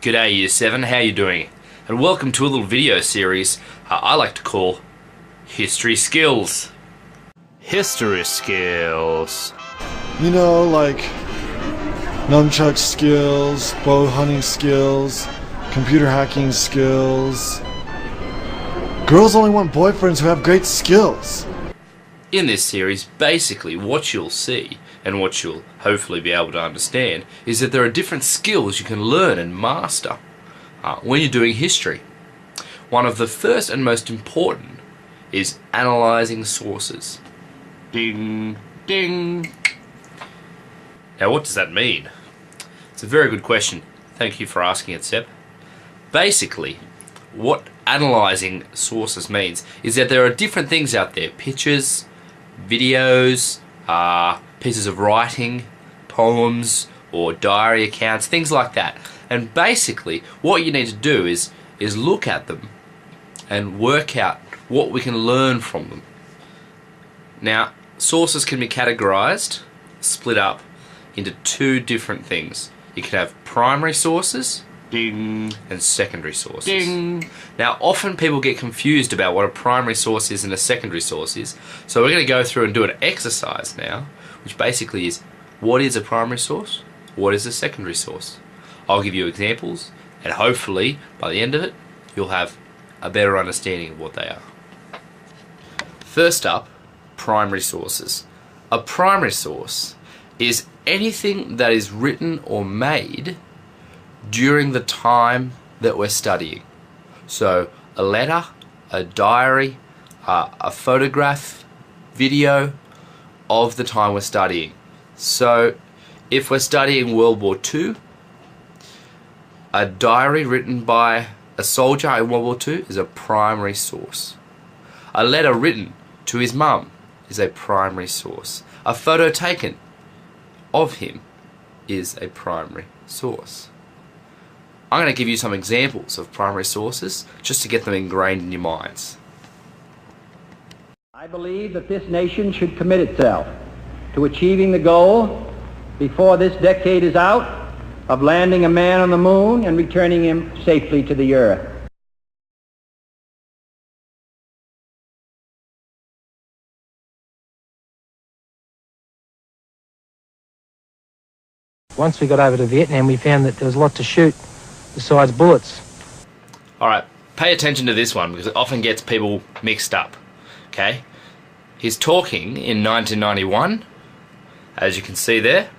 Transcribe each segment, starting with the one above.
G'day Year 7, how you doing? And welcome to a little video series I like to call History Skills. History Skills. You know, like nunchuck skills, bow hunting skills, computer hacking skills. Girls only want boyfriends who have great skills. In this series, basically what you'll see, and what you'll hopefully be able to understand, is that there are different skills you can learn and master when you're doing history. One of the first and most important is analysing sources. Ding, ding. Now what does that mean? It's a very good question. Thank you for asking it, Seb. Basically, what analysing sources means is that there are different things out there. Pictures, videos, pieces of writing, poems, or diary accounts, things like that. And basically, what you need to do is look at them and work out what we can learn from them. Now, sources can be categorized, split up into two different things. You can have primary sources, ding, and secondary sources. Ding. Now, often people get confused about what a primary source is and a secondary source is. So we're going to go through and do an exercise now, which basically is, what is a primary source? What is a secondary source? I'll give you examples, and hopefully, by the end of it, you'll have a better understanding of what they are. First up, primary sources. A primary source is anything that is written or made during the time that we're studying. So a letter, a diary, a photograph, video of the time we're studying. So if we're studying World War II, a diary written by a soldier in World War II is a primary source. A letter written to his mum is a primary source. A photo taken of him is a primary source. I'm going to give you some examples of primary sources just to get them ingrained in your minds. I believe that this nation should commit itself to achieving the goal before this decade is out of landing a man on the moon and returning him safely to the earth. Once we got over to Vietnam, we found that there was a lot to shoot besides bullets. Alright, pay attention to this one because it often gets people mixed up. Okay? He's talking in 1991, as you can see there,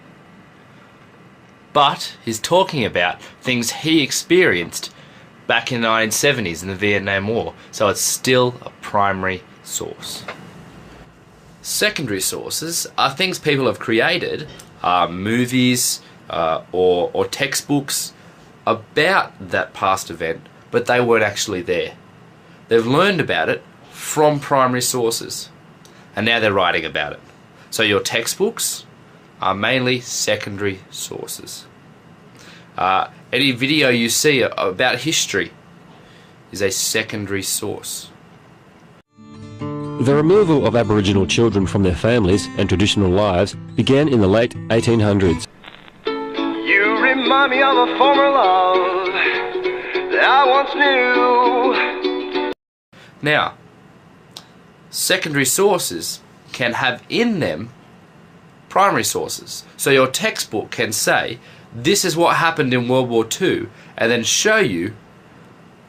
but he's talking about things he experienced back in the 1970s in the Vietnam War, so it's still a primary source. Secondary sources are things people have created, movies or textbooks about that past event, but they weren't actually there. They've learned about it from primary sources, and now they're writing about it. So your textbooks are mainly secondary sources. Any video you see about history is a secondary source. The removal of Aboriginal children from their families and traditional lives began in the late 1800s. You remind me of a former love that I once knew. Now, secondary sources can have in them primary sources. So your textbook can say, this is what happened in World War II, and then show you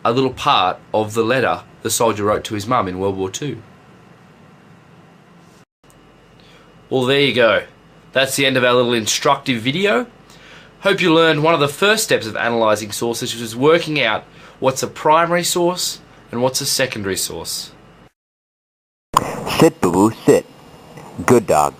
a little part of the letter the soldier wrote to his mum in World War II. Well, there you go. That's the end of our little instructive video. Hope you learned one of the first steps of analysing sources, which is working out what's a primary source and what's a secondary source. Sit, boo-boo, sit. Good dog.